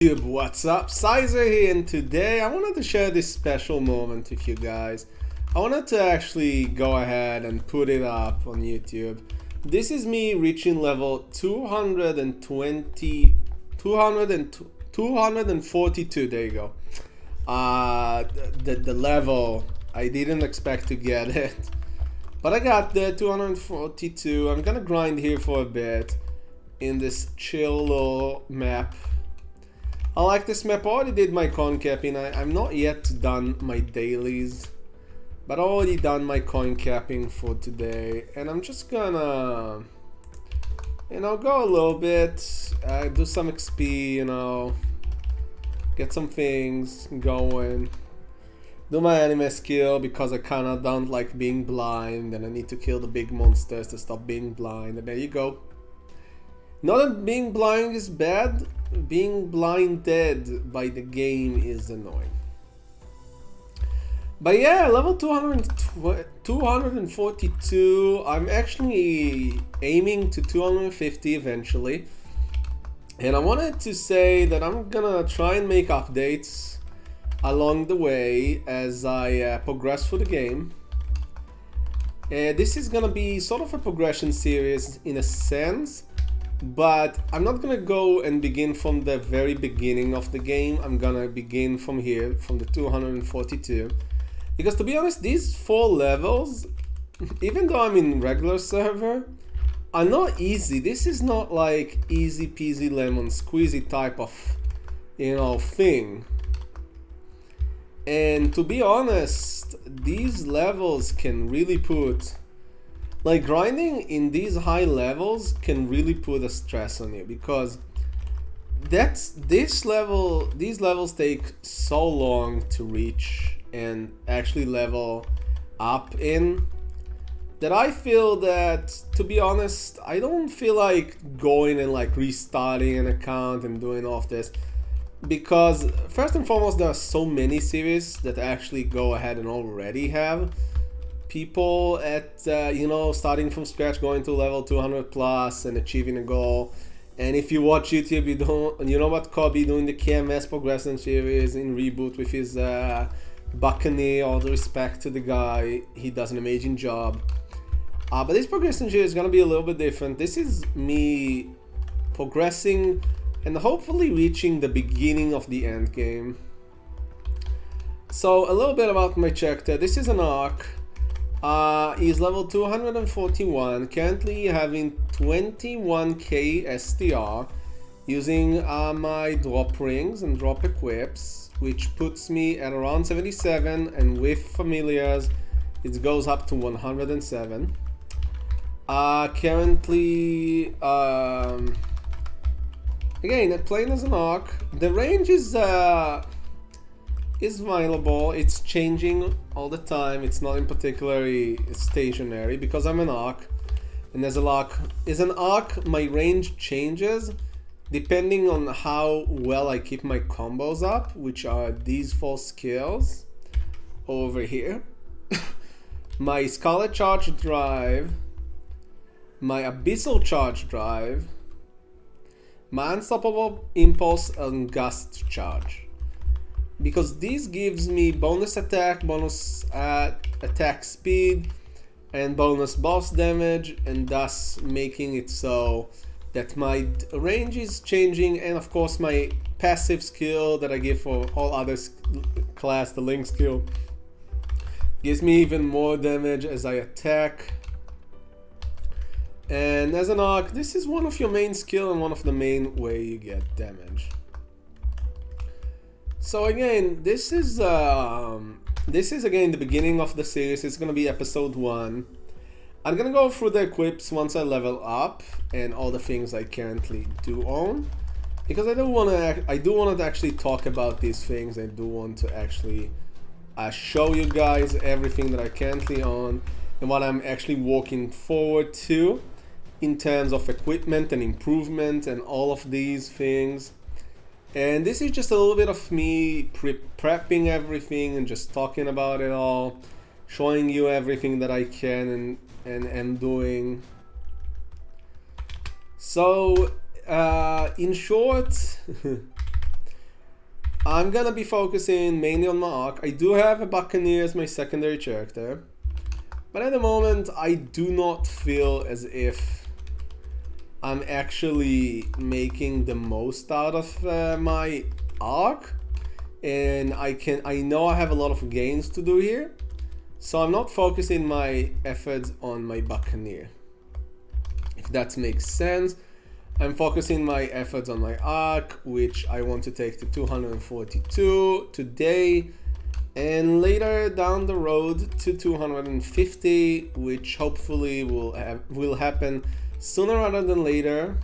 YouTube, what's up? Sizer here, and today I wanted to share this special moment with you guys. I wanted to actually go ahead and put it up on YouTube. This is me reaching level 242, there you go. The level, I didn't expect to get it. But I got there, 242. I'm gonna grind here for a bit in this chill little map. I like this map. I already did my coin capping. I'm not yet done my dailies, but I already done my coin capping for today, and I'm just gonna, go a little bit, do some XP, get some things going, do my anime skill because I kinda don't like being blind, and I need to kill the big monsters to stop being blind. And there you go. Not that being blind is bad. Being blinded by the game is annoying. But yeah, level 242. I'm actually aiming to 250 eventually. And I wanted to say that I'm gonna try and make updates along the way as I progress through the game. This is gonna be sort of a progression series in a sense. But I'm not gonna go and begin from the very beginning of the game. I'm gonna begin from here, from the 242. Because to be honest, these 4 levels, even though I'm in regular server, are not easy. This is not like easy peasy lemon squeezy type of, thing. And to be honest, these levels can really put... Like, grinding in these high levels can really put a stress on you, because these levels take so long to reach and actually level up in, that I feel that, to be honest, I don't feel like going and like restarting an account and doing all of this, because first and foremost, there are so many series that actually go ahead and already have people at starting from scratch, going to level 200 plus and achieving a goal. And if you watch YouTube, you know what Kobe doing the KMS progression series in Reboot with his Buccaneer. All the respect to the guy, he does an amazing job. But this progression series is gonna be a little bit different. This is me progressing and hopefully reaching the beginning of the end game. So a little bit about my character. This is an Ark. He's level 241, currently having 21k STR, using my drop rings and drop equips, which puts me at around 77, and with familiars it goes up to 107. Currently, again, playing as an Ark, the range is viable. It's changing all the time. It's not in particularly stationary, because I'm an Ark, and as an Ark, my range changes depending on how well I keep my combos up, which are these 4 skills over here. My Scarlet Charge Drive, my Abyssal Charge Drive, my Unstoppable Impulse and Gust Charge. Because this gives me bonus attack, bonus attack speed, and bonus boss damage, and thus making it so that my range is changing, and of course my passive skill that I give for all other class, the Link skill, gives me even more damage as I attack. And as an Ark, this is one of your main skill and one of the main way you get damage. So again, this is again the beginning of the series. It's gonna be episode 1. I'm gonna go through the equips once I level up and all the things I currently do own, because I do want to actually talk about these things. I do want to actually show you guys everything that I currently own and what I'm actually working forward to in terms of equipment and improvement and all of these things. And this is just a little bit of me prepping everything and just talking about it all, showing you everything that I can and doing. So in short, I'm gonna be focusing mainly on my Ark. I do have a Buccaneer as my secondary character, but at the moment I do not feel as if I'm actually making the most out of my Ark, and I know I have a lot of gains to do here, so I'm not focusing my efforts on my Buccaneer, if that makes sense. I'm focusing my efforts on my Ark, which I want to take to 242 today, and later down the road to 250, which hopefully will happen sooner rather than later,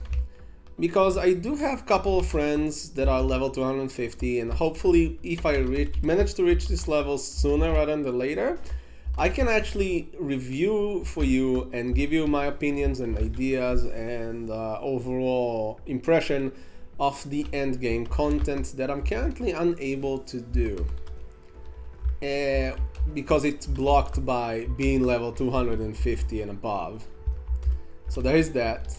because I do have a couple of friends that are level 250, and hopefully if I manage to reach this level sooner rather than later, I can actually review for you and give you my opinions and ideas and overall impression of the end game content that I'm currently unable to do because it's blocked by being level 250 and above. So there is that.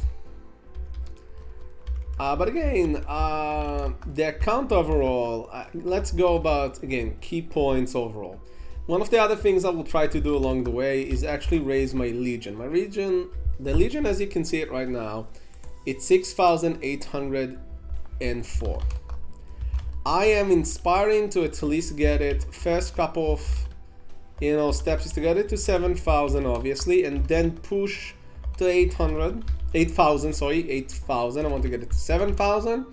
But again, the account overall, let's go about, again, key points overall. One of the other things I will try to do along the way is actually raise my Legion. The Legion, as you can see it right now, it's 6,804. I am inspiring to at least get it. First couple of steps is to get it to 7,000 obviously, and then push to 8,000. I want to get it to 7,000.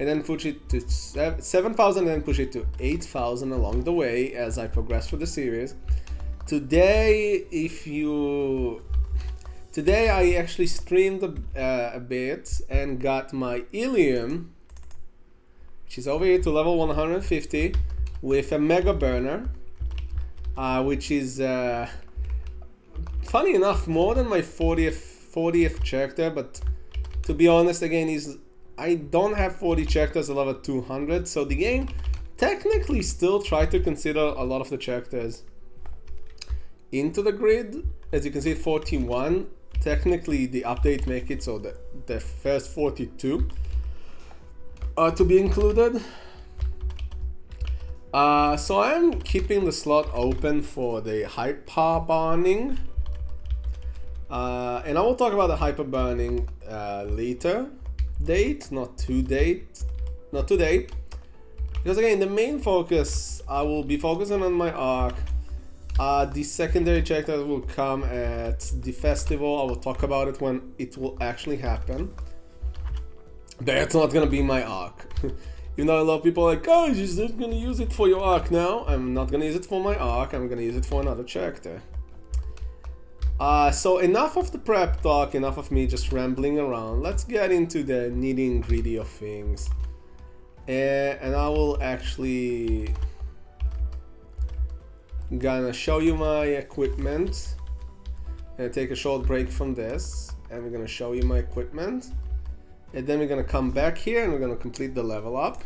And then push it to 7,000 and then push it to 8,000 along the way as I progress through the series. Today I actually streamed a bit and got my Ilium, which is over here, to level 150 with a Mega Burner, which is funny enough more than my 40th character, but to be honest, again, I don't have 40 characters at level 200, so the game technically still tried to consider a lot of the characters into the grid. As you can see, 41. Technically, the update make it so that the first 42 are to be included. So I'm keeping the slot open for the hyper burning, and I will talk about the hyper burning later. Not today, because again, the main focus, I will be focusing on my Ark. The secondary characters will come at the festival. I will talk about it when it will actually happen. That's not gonna be my Ark. Even though a lot of people are like, oh, you're just gonna use it for your Ark now. I'm not gonna use it for my Ark, I'm gonna use it for another character. So enough of the prep talk, enough of me just rambling around. Let's get into the nitty-gritty of things. And I will actually gonna show you my equipment and take a short break from this, and we're gonna show you my equipment, and then we're gonna come back here and we're gonna complete the level up.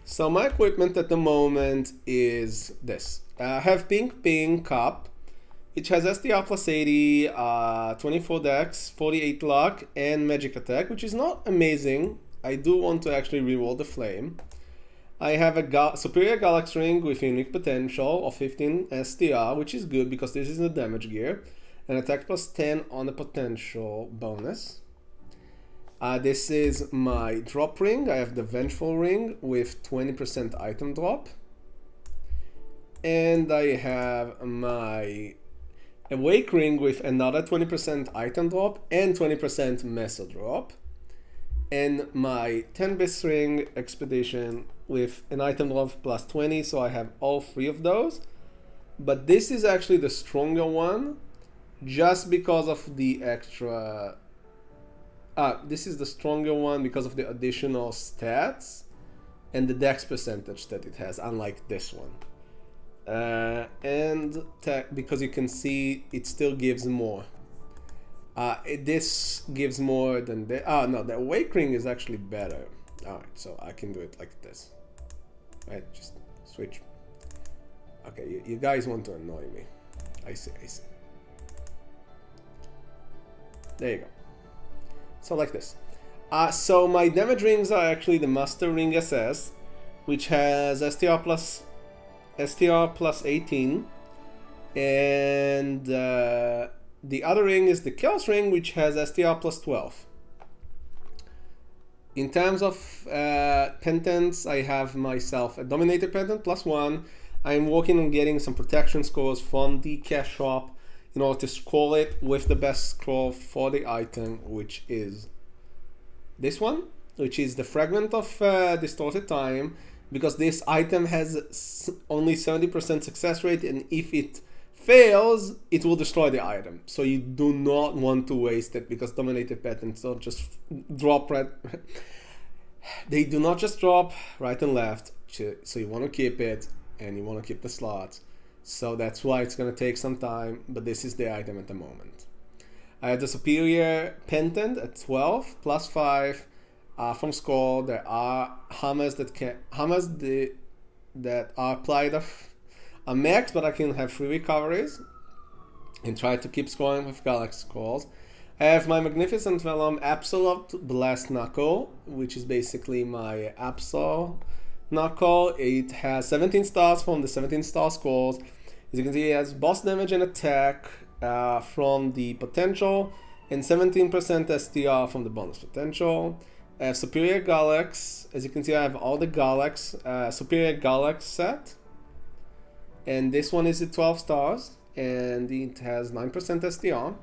So my equipment at the moment is this. I have Ping Cup, which has SDR plus 80, 24 dex, 48 luck, and magic attack, which is not amazing. I do want to actually reroll the flame. I have a superior Galax ring with unique potential of 15 SDR, which is good because this is the damage gear, and attack plus 10 on the potential bonus. This is my drop ring. I have the Vengeful ring with 20% item drop, and I have my Awake ring with another 20% item drop and 20% meso drop, and my 10-bis ring Expedition with an item drop plus 20, so I have all three of those. But this is actually the stronger one, just because of the extra... this is the stronger one because of the additional stats and the dex percentage that it has, unlike this one. And because you can see it still gives more. This gives more than the... no, the Awake ring is actually better. Alright, so I can do it like this. Right, just switch. Okay, you guys want to annoy me. I see. There you go. So like this. So my damage rings are actually the Master Ring SS, which has STR plus 18, and the other ring is the Chaos ring, which has STR plus 12. In terms of pendants, I have myself a Dominator pendant plus 1. I'm working on getting some protection scores from the cash shop in order to scroll it with the best scroll for the item, which is this one, which is the Fragment of Distorted Time, because this item has only 70% success rate, and if it fails, it will destroy the item. So you do not want to waste it, because Dominated patterns don't just drop they do not just drop right and left. So you want to keep it, and you want to keep the slots. So that's why it's going to take some time, but this is the item at the moment. I have the Superior Pendant at 12 plus 5 from Skull. There are hammers that are applied a max, but I can have free recoveries and try to keep scoring with Galaxy Scrolls. I have my Magnificent Vellum Absolute Blast Knuckle, which is basically my Absol Knuckle. It has 17 stars from the 17 star scrolls. As you can see, it has boss damage and attack from the potential, and 17% STR from the bonus potential. I have Superior Galax. As you can see, I have all the Galax, Superior Galax set. And this one is at 12 stars, and it has 9% STR.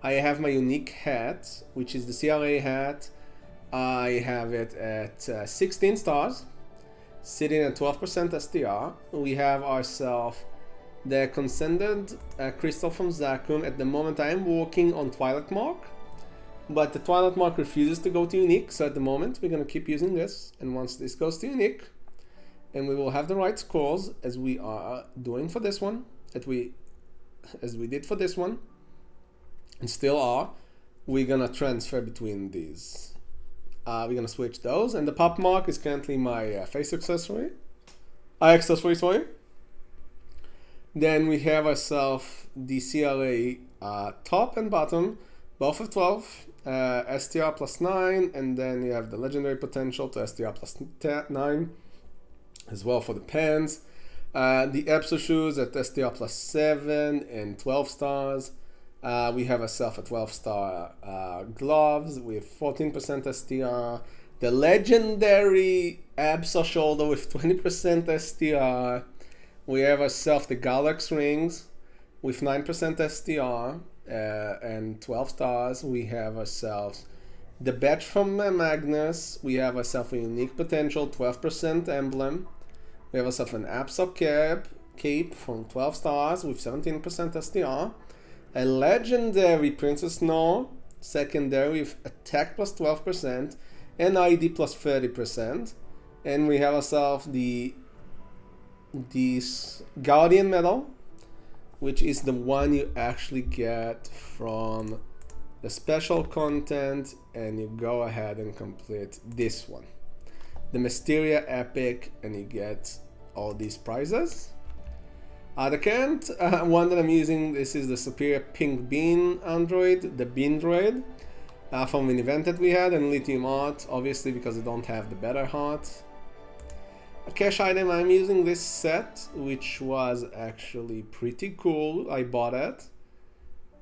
I have my unique hat, which is the CRA hat. I have it at 16 stars, sitting at 12% STR. We have ourselves the Transcendent Crystal from Zakum. At the moment I am working on Twilight Mark, but the Twilight Mark refuses to go to unique, so at the moment we're going to keep using this, and once this goes to unique, and we will have the right scores as we are doing for this one, as we did for this one, and still are, we're gonna transfer between these. We're gonna switch those, and the pop mark is currently my face accessory. Sorry. Then we have ourselves the CRA top and bottom, both of 12, STR plus 9, and then you have the legendary potential to STR plus 9 as well for the pants. The Epso shoes at STR plus 7 and 12 stars. We have ourselves a 12-star gloves with 14% STR. The legendary Absa shoulder with 20% STR. We have ourselves the Galax rings with 9% STR and 12 stars. We have ourselves the badge from Magnus. We have ourselves a unique potential 12% emblem. We have ourselves an Absa cape from 12 stars with 17% STR. A legendary Princess Snow secondary with attack plus 12% and ID plus 30%. And we have ourselves the Guardian medal, which is the one you actually get from the special content, and you go ahead and complete this one, the Mysteria Epic, and you get all these prizes. The current one that I'm using, this is the Superior Pink Bean Android, the Bean Droid, from an event that we had, and Lithium Art, obviously because I don't have the better heart. A cash item, I'm using this set, which was actually pretty cool. I bought it,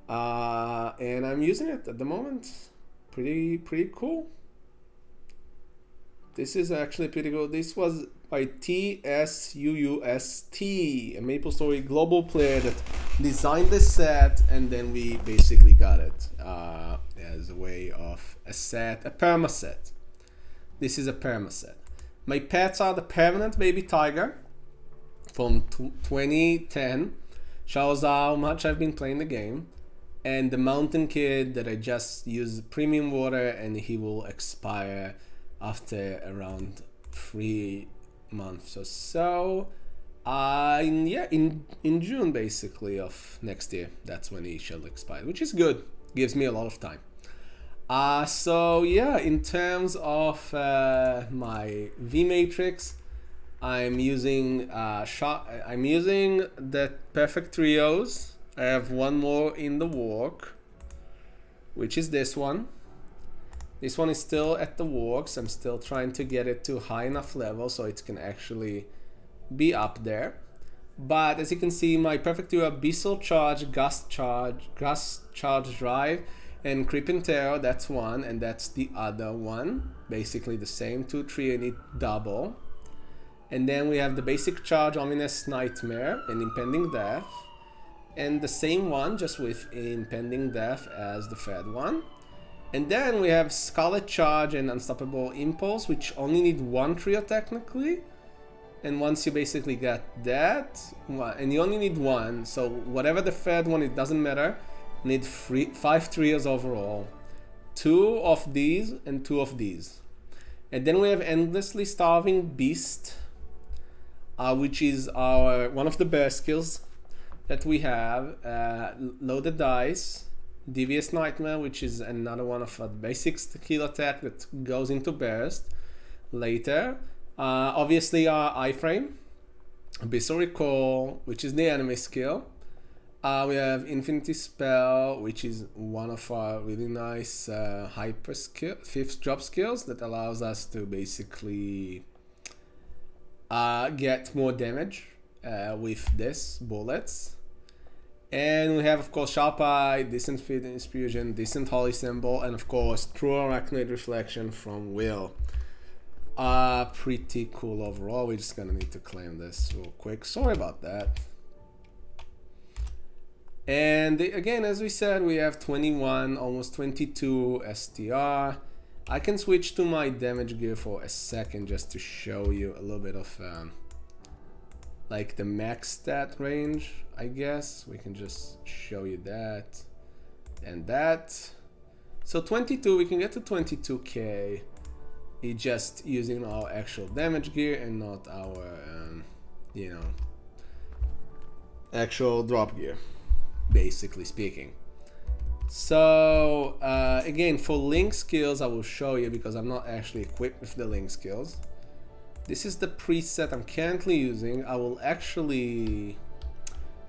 and I'm using it at the moment. Pretty cool. This is actually pretty good. This was by TSUUST, a Maplestory global player that designed this set, and then we basically got it as a way of a set, a perma set. This is a perma set. My pets are the Permanent Baby Tiger from 2010. Shows how much I've been playing the game. And the Mountain Kid that I just used premium water, and he will expire after around 3 months or so. In June basically of next year, that's when he shall expire, which is good. Gives me a lot of time. So yeah, in terms of my V matrix, I'm using the Perfect Trios. I have one more in the work, which is this one. This one is still at the works. I'm still trying to get it to high enough level so it can actually be up there. But as you can see, my Perfect 2 Abyssal Charge, Gust Charge Drive, and Creeping Terror, that's one, and that's the other one. Basically the same 2, 3, and it double. And then we have the basic charge, Ominous Nightmare, and Impending Death. And the same one, just with Impending Death as the third one. And then we have Scarlet Charge and Unstoppable Impulse, which only need 1 trio technically. And once you basically get that, and you only need 1, so whatever the third one, it doesn't matter. You need 5 trios overall. 2 of these and 2 of these. And then we have Endlessly Starving Beast, which is one of the best skills that we have. Loaded Dice. Devious Nightmare, which is another one of a basic skill attack that goes into burst later. Obviously our iframe, Abyssal Recall, which is the enemy skill. We have Infinity Spell, which is one of our really nice hyper skill, 5th drop skills that allows us to basically get more damage with this bullets. And we have, of course, Sharp Eye, Distant Infusion, Distant Holy Symbol, and of course, True Arachnid Reflection from Will. Pretty cool overall. We're just gonna need to claim this real quick. Sorry about that. And again, as we said, we have 21, almost 22 STR. I can switch to my damage gear for a second just to show you a little bit of like the max stat range, I guess. We can just show you that and that. So 22, we can get to 22k just using our actual damage gear and not our, you know, actual drop gear, basically speaking. So again, for link skills, I will show you because I'm not actually equipped with the link skills. This is the preset I'm currently using. I will actually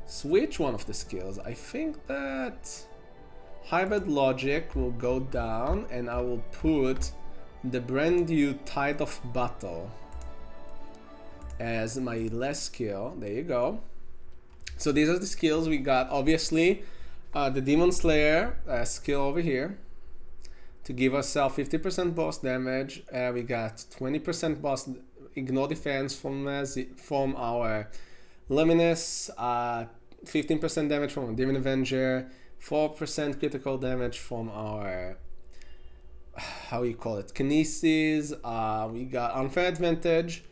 switch one of the skills. I think that Hybrid Logic will go down and I will put the brand new Tide of Battle as my last skill. There you go. So these are the skills we got. Obviously, the Demon Slayer skill over here to give ourselves 50% boss damage. We got 20% boss ignore defense from our Luminous, 15% damage from our Demon Avenger, 4% critical damage from our, how you call it, Kinesis. We got Unfair Advantage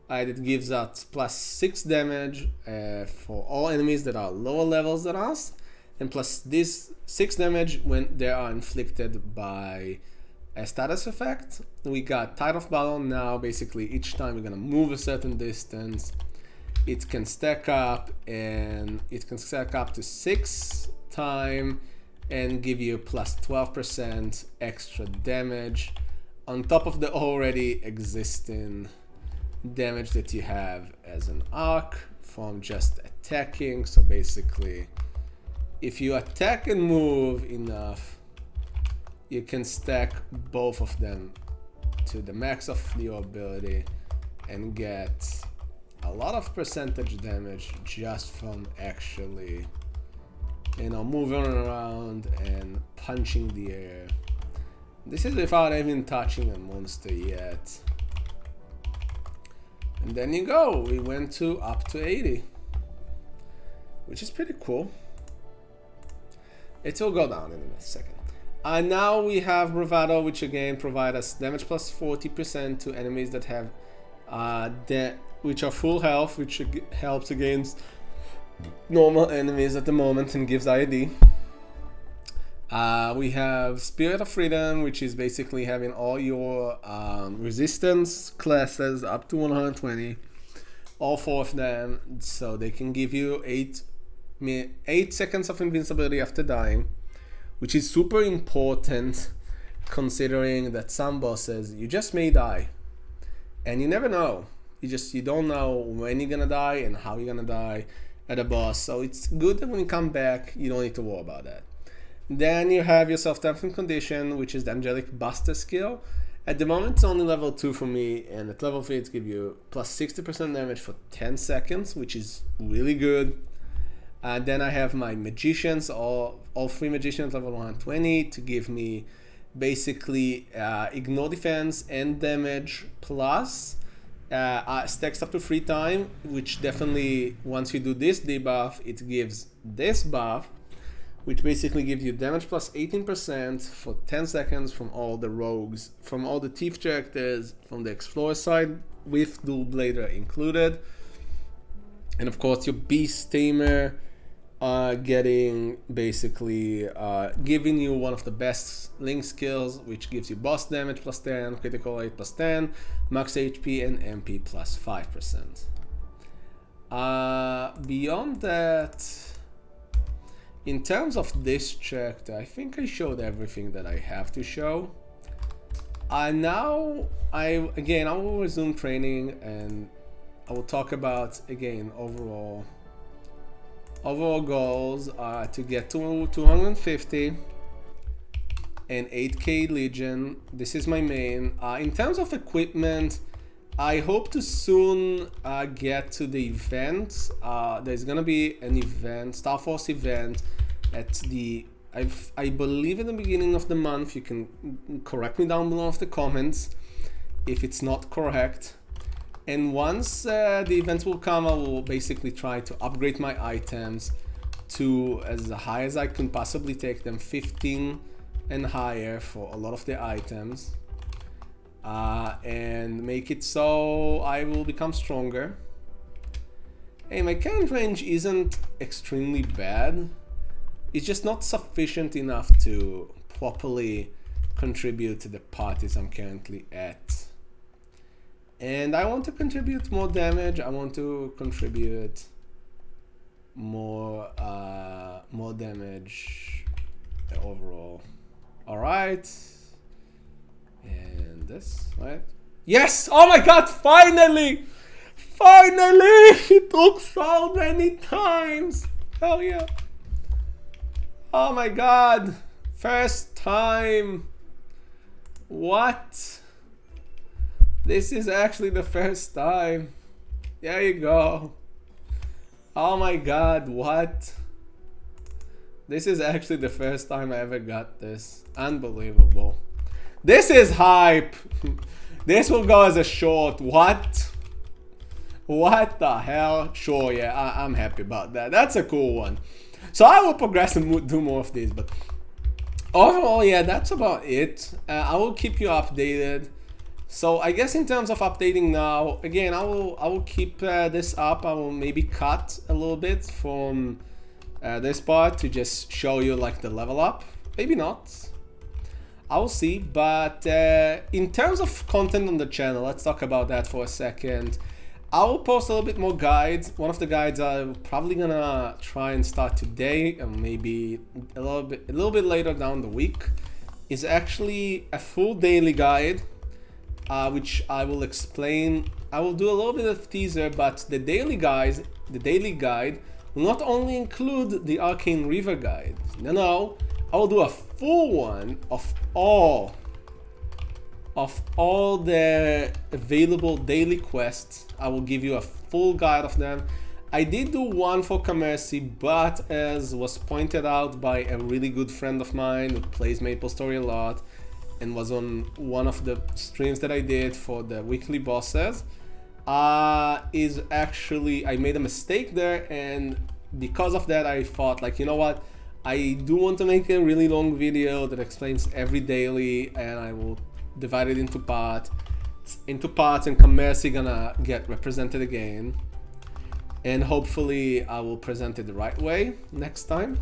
that gives us plus 6 damage for all enemies that are lower levels than us, and plus this 6 damage when they are inflicted by a status effect. We got Tide of Battle. Now basically each time we're gonna move a certain distance, it can stack up, and it can stack up to 6 times and give you plus 12% extra damage on top of the already existing damage that you have as an Ark from just attacking. So basically, if you attack and move enough, you can stack both of them to the max of your ability and get a lot of percentage damage just from actually, you know, moving around and punching the air. This is without even touching a monster yet. And then you go, we went to up to 80, which is pretty cool. It will go down in a second. Now we have Bravado, which again provide us damage plus 40% to enemies that have which are full health, which helps against normal enemies at the moment and gives IAD. We have Spirit of Freedom, which is basically having all your resistance classes up to 120, all 4 of them, so they can give you 8 seconds of invincibility after dying, which is super important considering that some bosses you just may die and you never know. You don't know when you're gonna die and how you're gonna die at a boss, so it's good that when you come back you don't need to worry about that. Then you have your self-terms and condition, which is the angelic buster skill. At the moment it's only level 2 for me, and at level 3 it gives you plus 60% damage for 10 seconds, which is really good. Then I have my magicians, all 3 magicians level 120 to give me basically ignore defense and damage plus stacks up to 3 times, which definitely once you do this debuff it gives this buff, which basically gives you damage plus 18% for 10 seconds from all the rogues, from all the thief characters, from the explorer side with dual blader included. And of course your beast tamer getting basically giving you one of the best link skills, which gives you boss damage plus 10, critical rate plus 10, max HP and MP plus 5%. Beyond that, in terms of this chapter, I think I showed everything that I have to show. Now I will resume training, and I will talk about again overall goals are to get to 250 and 8k Legion. This is my main. In terms of equipment, I hope to soon get to the event. There's gonna be an event, Star Force event at the, I believe in the beginning of the month. You can correct me down below in the comments if it's not correct. And once the events will come, I will basically try to upgrade my items to as high as I can possibly take them, 15 and higher for a lot of the items, and make it so I will become stronger. Hey, my current range isn't extremely bad. It's just not sufficient enough to properly contribute to the parties I'm currently at. And I want to contribute more damage. I want to contribute more damage overall. All right. And this, right? Yes! Oh my God! Finally! Finally! It took so many times. Hell yeah! Oh my God! First time. What? This is actually the first time. There you go. Oh my God, what? This is actually the first time I ever got this. Unbelievable. This is hype. This will go as a short. What? What the hell? Sure, yeah, I'm happy about that. That's a cool one. So I will progress and do more of these, but overall, yeah, that's about it. I will keep you updated. So I guess in terms of updating now, again, I will keep this up. I will maybe cut a little bit from this part to just show you like the level up. Maybe not. I will see. But in terms of content on the channel, let's talk about that for a second. I will post a little bit more guides. One of the guides I'm probably gonna try and start today, and maybe a little bit later down the week, is actually a full daily guide. Which I will explain. I will do a little bit of teaser, but the daily guide will not only include the Arcane River guide. No, I will do a full one of all the available daily quests. I will give you a full guide of them. I did do one for Commercy, but as was pointed out by a really good friend of mine who plays Maplestory a lot, and was on one of the streams that I did for the weekly bosses, is actually, I made a mistake there, and because of that I thought, like, you know what, I do want to make a really long video that explains every daily, and I will divide it into parts, and Commercy gonna get represented again, and hopefully I will present it the right way next time.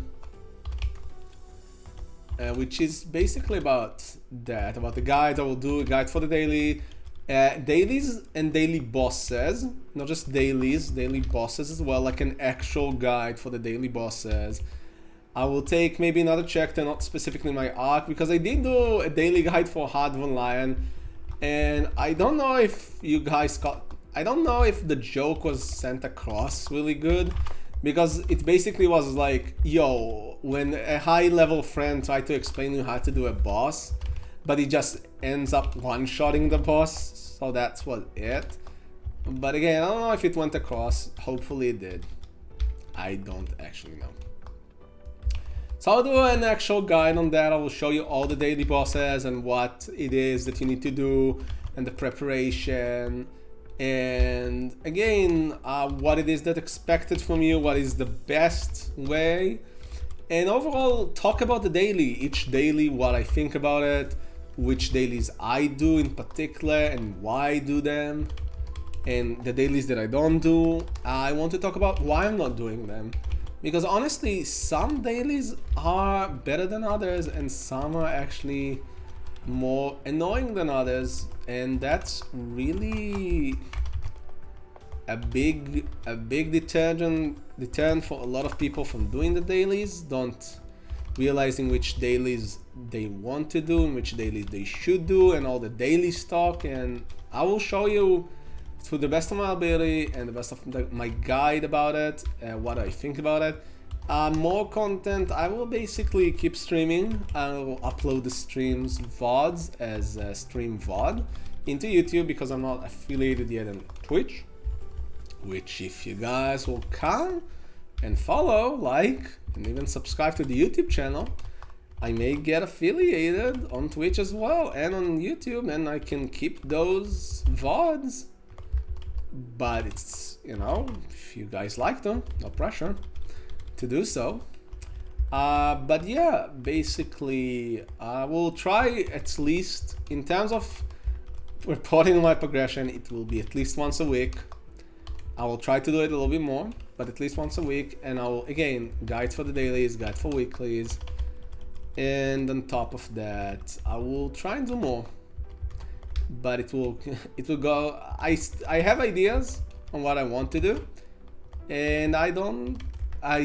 Which is basically about that, about the guides. I will do a guide for the dailies and daily bosses, not just dailies, daily bosses as well, like an actual guide for the daily bosses. I will take maybe another chapter, not specifically my arc, because I did do a daily guide for Hard Von Lion, and I don't know if you guys got, I don't know if the joke was sent across really good. because it basically was like, yo, when a high level friend tried to explain you how to do a boss, but he just ends up one-shotting the boss, so that's what it. But again, I don't know if it went across. Hopefully it did. I don't actually know. So I'll do an actual guide on that. I will show you all the daily bosses and what it is that you need to do and the preparation. And again, what it is that expected from you, what is the best way. And overall, talk about the daily, each daily, what I think about it, which dailies I do in particular and why I do them. And the dailies that I don't do, I want to talk about why I'm not doing them. Because honestly, some dailies are better than others and some are actually more annoying than others. And that's really a big deterrent for a lot of people from doing the dailies, don't realizing which dailies they want to do and which dailies they should do and all the daily stock. And I will show you to the best of my ability and the best of my guide about it, what I think about it. More content, I will basically keep streaming. I will upload the streams VODs as stream VOD into YouTube because I'm not affiliated yet on Twitch, which if you guys will come and follow, like, and even subscribe to the YouTube channel, I may get affiliated on Twitch as well and on YouTube, and I can keep those VODs. But it's, you know, if you guys like them, no pressure to do so. But yeah, basically I will try, at least in terms of reporting my progression, it will be at least once a week. I will try to do it a little bit more, but at least once a week. And I will, again, guide for the dailies, guide for weeklies, and on top of that I will try and do more. But it will go, I have ideas on what I want to do, and I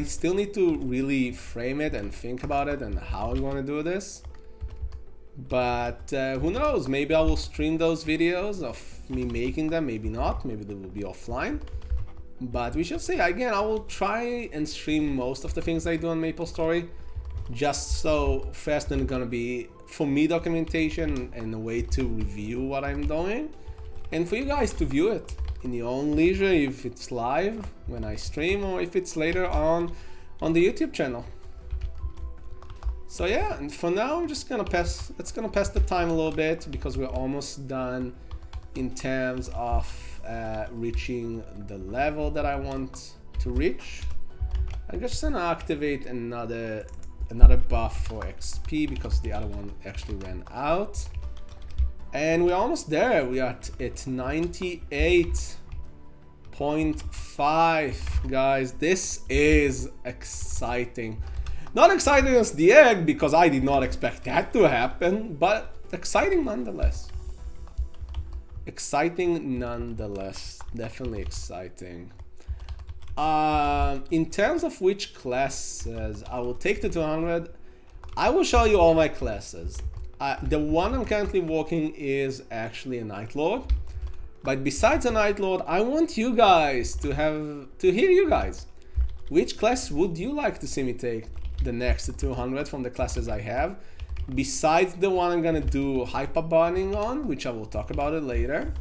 still need to really frame it and think about it and how I want to do this. But who knows, maybe I will stream those videos of me making them, maybe not, maybe they will be offline, but we shall see. Again, I will try and stream most of the things I do on Maplestory, just so first then gonna be for me documentation and a way to review what I'm doing, and for you guys to view it in your own leisure, if it's live when I stream or if it's later on the YouTube channel. So yeah, and for now I'm just gonna pass the time a little bit because we're almost done in terms of reaching the level that I want to reach. I'm just gonna activate another buff for XP because the other one actually ran out. And we're almost there. We are at 98.5, guys. This is exciting. Not exciting as the egg because I did not expect that to happen, but exciting nonetheless. Exciting nonetheless. Definitely exciting. In terms of which classes I will take to 200, I will show you all my classes. The one I'm currently working is actually a Night Lord, but besides a Night Lord, I want you guys to hear you guys. Which class would you like to see me take the next to 200 from the classes I have? Besides the one I'm gonna do hyper bonding on, which I will talk about it later.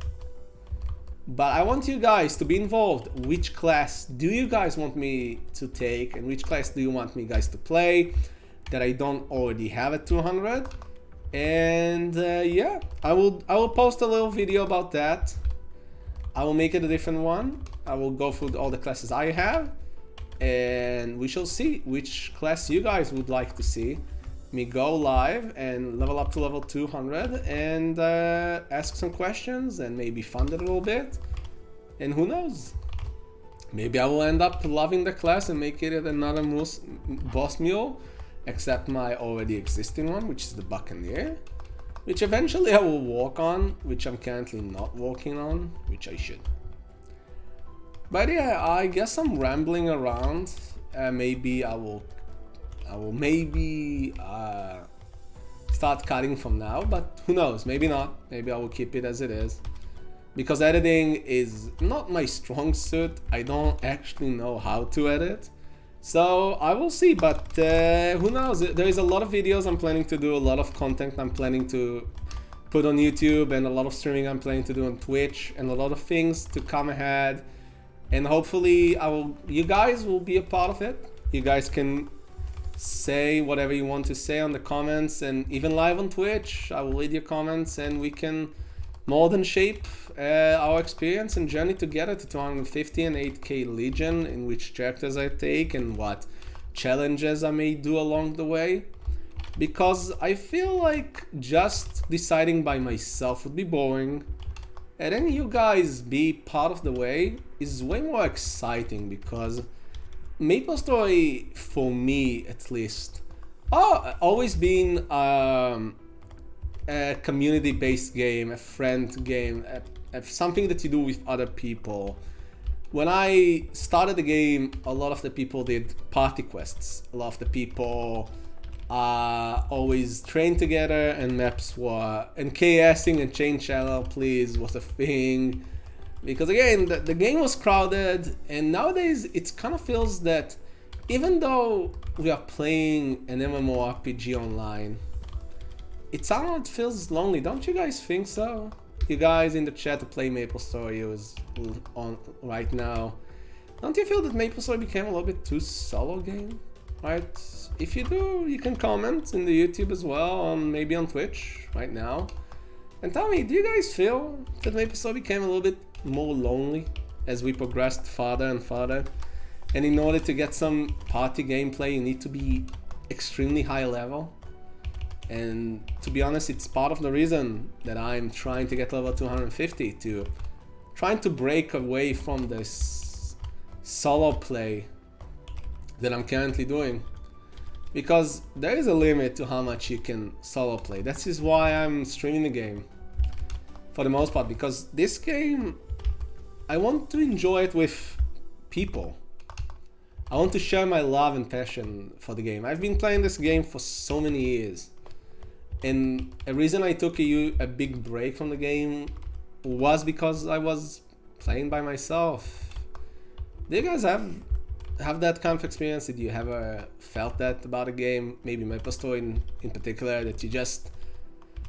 But I want you guys to be involved. Which class do you guys want me to take, and which class do you want me guys to play that I don't already have at 200? And yeah, I will post a little video about that. I will make it a different one. I will go through all the classes I have, and we shall see which class you guys would like to see me go live and level up to level 200 and ask some questions and maybe fund it a little bit. And who knows, maybe I will end up loving the class and make it another boss mule, except my already existing one, which is the Buccaneer, which eventually I will work on, which I'm currently not working on, which I should. But yeah, I guess I'm rambling around. Maybe I will maybe start cutting from now, but who knows, maybe not. Maybe I will keep it as it is. because editing is not my strong suit. I don't actually know how to edit. So I will see, but who knows? There is a lot of videos I'm planning to do, a lot of content I'm planning to put on YouTube, and a lot of streaming I'm planning to do on Twitch, and a lot of things to come ahead. And hopefully you guys will be a part of it. You guys can say whatever you want to say on the comments, and even live on Twitch. I will read your comments, and we can more than shape our experience and journey together to 250 and 8k Legion, in which characters I take and what challenges I may do along the way. Because I feel like just deciding by myself would be boring, and then you guys be part of the way is way more exciting, because Maplestory, for me at least, always been a community-based game, a friend game, something that you do with other people. When I started the game, a lot of the people did party quests. A lot of the people always trained together, and maps were, and KSing and chain channel please was a thing. Because again, the game was crowded, and nowadays it kind of feels that even though we are playing an MMORPG online, it somehow feels lonely. Don't you guys think so? You guys in the chat to play Maplestory who's on right now, don't you feel that Maplestory became a little bit too solo game? Right? If you do, you can comment in the YouTube as well, maybe on Twitch right now, and tell me, do you guys feel that Maplestory became a little bit more lonely as we progressed farther and farther? And in order to get some party gameplay, you need to be extremely high level. And to be honest, it's part of the reason that I'm trying to get level 250, to trying to break away from this solo play that I'm currently doing. Because there is a limit to how much you can solo play. That is why I'm streaming the game, for the most part, because this game, I want to enjoy it with people. I want to share my love and passion for the game. I've been playing this game for so many years. And a reason I took a big break from the game was because I was playing by myself. Do you guys have that kind of experience? Did you ever felt that about a game, maybe Maplestory in particular, that you just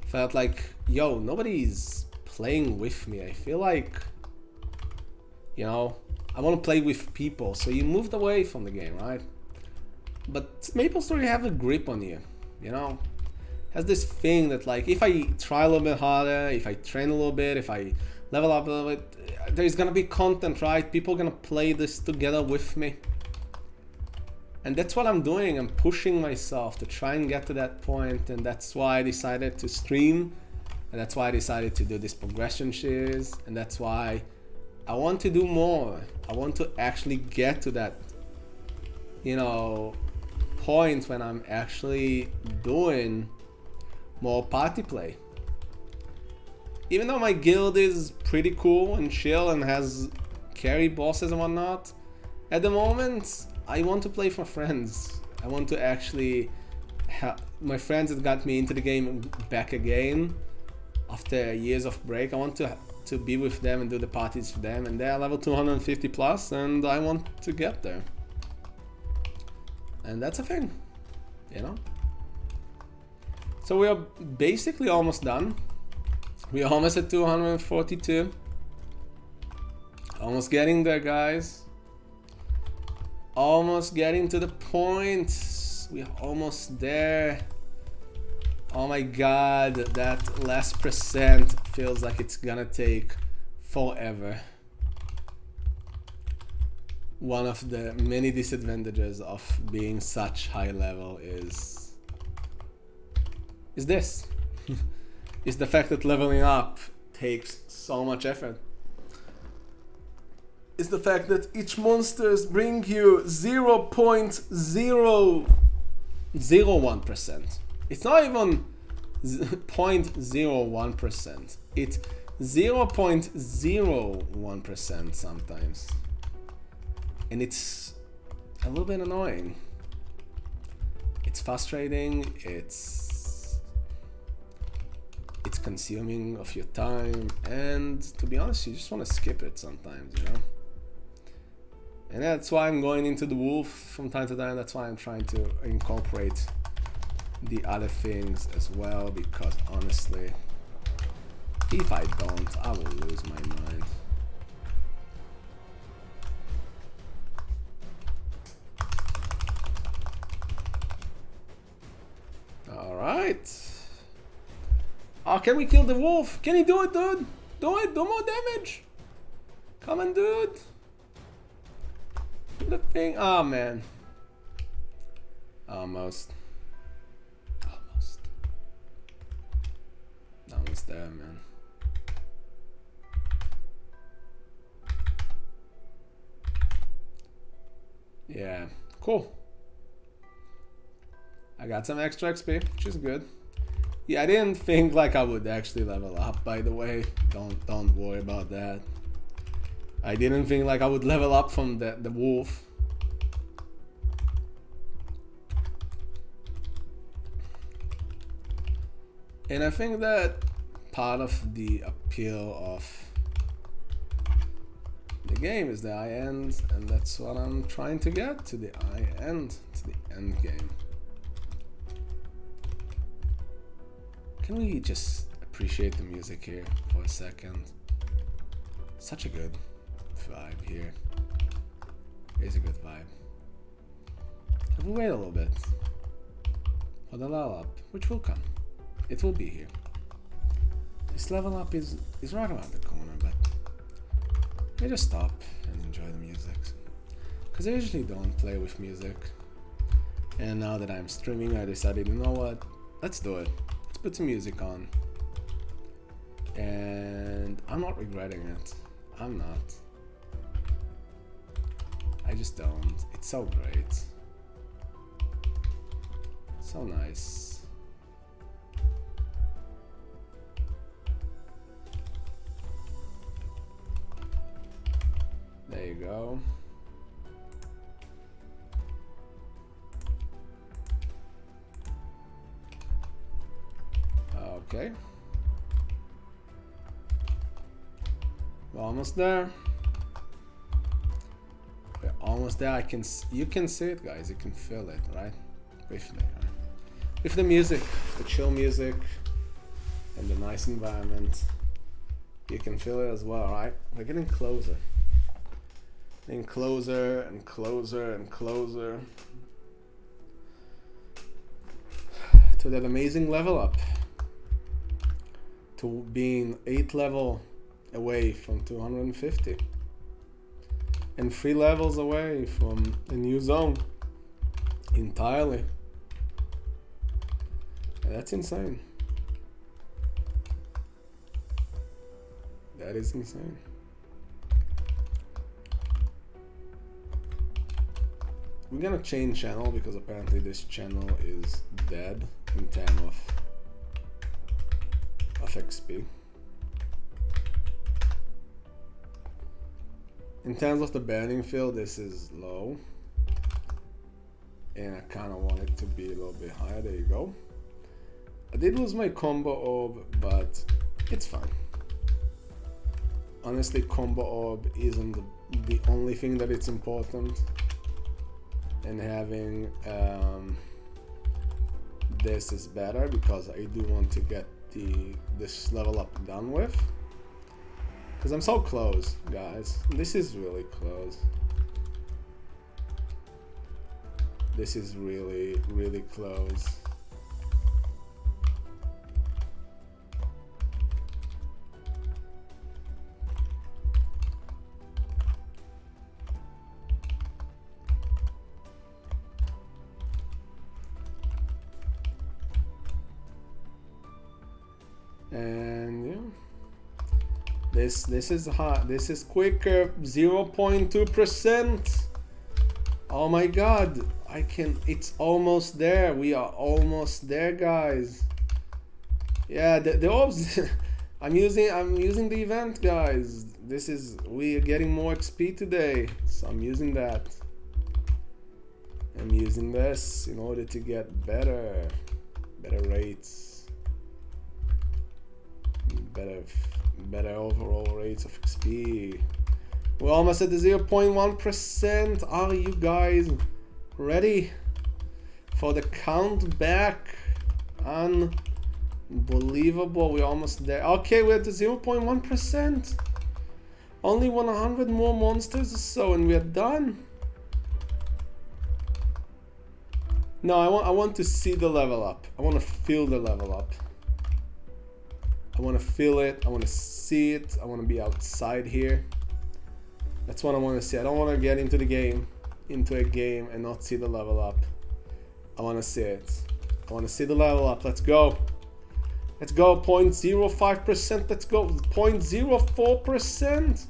felt like, yo, nobody's playing with me. I feel like, you know, I want to play with people. So you moved away from the game, right? But Maplestory have a grip on you, you know? Has this thing that, like, if I try a little bit harder, if I train a little bit, if I level up a little bit, there's gonna be content, right? People are gonna play this together with me. And that's what I'm doing. I'm pushing myself to try and get to that point, and that's why I decided to stream, and that's why I decided to do this progression series, and that's why I want to do more. I want to actually get to that, you know, point when I'm actually doing more party play. Even though my guild is pretty cool and chill and has carry bosses and whatnot, at the moment I want to play for friends. I want to actually have my friends that got me into the game back again after years of break. I want to be with them and do the parties for them, and they're level 250 plus, and I want to get there. And that's a thing, you know? So we are basically almost done. We are almost at 242. Almost getting there, guys. Almost getting to the point. We are almost there. Oh my god, that last percent feels like it's gonna take forever. One of the many disadvantages of being such high level is this. Is the fact that leveling up takes so much effort. Is the fact that each monsters bring you 0.001%. It's not even 0.01%. It's 0.01% sometimes. And it's a little bit annoying. It's frustrating. It's consuming of your time, and to be honest, you just want to skip it sometimes, you know. And that's why I'm going into the wolf from time to time. That's why I'm trying to incorporate the other things as well, because honestly, if I don't, I will lose my mind. Alright. Oh, can we kill the wolf? Can he do it, dude? Do it, do more damage. Come on, dude. Do the thing. Oh, man. Almost. Almost there, man. Yeah, cool. I got some extra XP, which is good. Yeah, I didn't think like I would actually level up, by the way. Don't worry about that. I didn't think like I would level up from the wolf. And I think that part of the appeal of the game is the high end, and that's what I'm trying to get, to the high end, to the end game. Can we just appreciate the music here for a second? Such a good vibe here. Here's a good vibe. Have we wait a little bit for the level up, which will come. It will be here. This level up is right around the corner, but I just stop and enjoy the music. Because I usually don't play with music. And now that I'm streaming, I decided, you know what? Let's do it. Let's put some music on. And I'm not regretting it. I'm not. I just don't. It's so great. So nice. There you go. Okay. We're almost there. We're almost there. You can see it, guys. You can feel it, right? With me, right? With the music, the chill music, and the nice environment. You can feel it as well, right? We're getting closer. Getting closer and closer and closer to that amazing level up. To being 8 level away from 250. And 3 levels away from a new zone. Entirely. And that's insane. That is insane. We're gonna change channel because apparently this channel is dead in terms of XP. In terms of the burning field, this is low. And I kinda want it to be a little bit higher. There you go. I did lose my combo orb, but it's fine. Honestly, combo orb isn't the only thing that it's important. And having this is better because I do want to get this level up done with. Because I'm so close, guys. This is really close. This is really, really close. And yeah, this is hot. This is quicker. 0.2%. Oh my god, it's almost there. We are almost there, guys. Yeah, the orbs. I'm using the event, guys. We are getting more XP today, so I'm using that. I'm using this in order to get better rates. better overall rates of XP. We're almost at the 0.1%. Are you guys ready for the count back? Unbelievable, we're almost there. Okay, we're at the 0.1%. Only 100 more monsters or so and we're done. No, I want to see the level up. I want to feel the level up. I want to feel it. I want to see it. I want to be outside here. That's what I want to see. I don't want to get into a game and not see the level up. I want to see it. I want to see the level up. Let's go. Let's go. 0.05%. Let's go. 0.04%.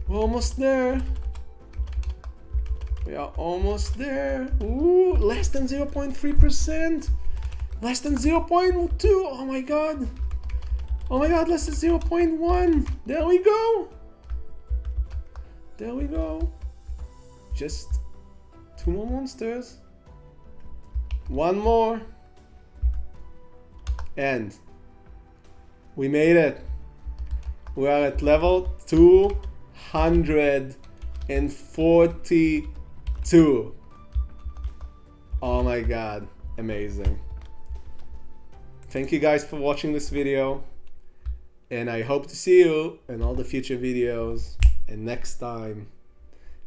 We're almost there. We are almost there. Ooh, less than 0.3%. Less than 0.2. Oh my god. Oh my god, less than 0.1. There we go. There we go. Just 2 more monsters. 1 more. And we made it. We are at level 242. Oh my god, amazing. Thank you guys for watching this video, and I hope to see you in all the future videos and next time,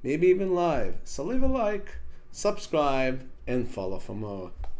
maybe even live. So leave a like, subscribe, and follow for more.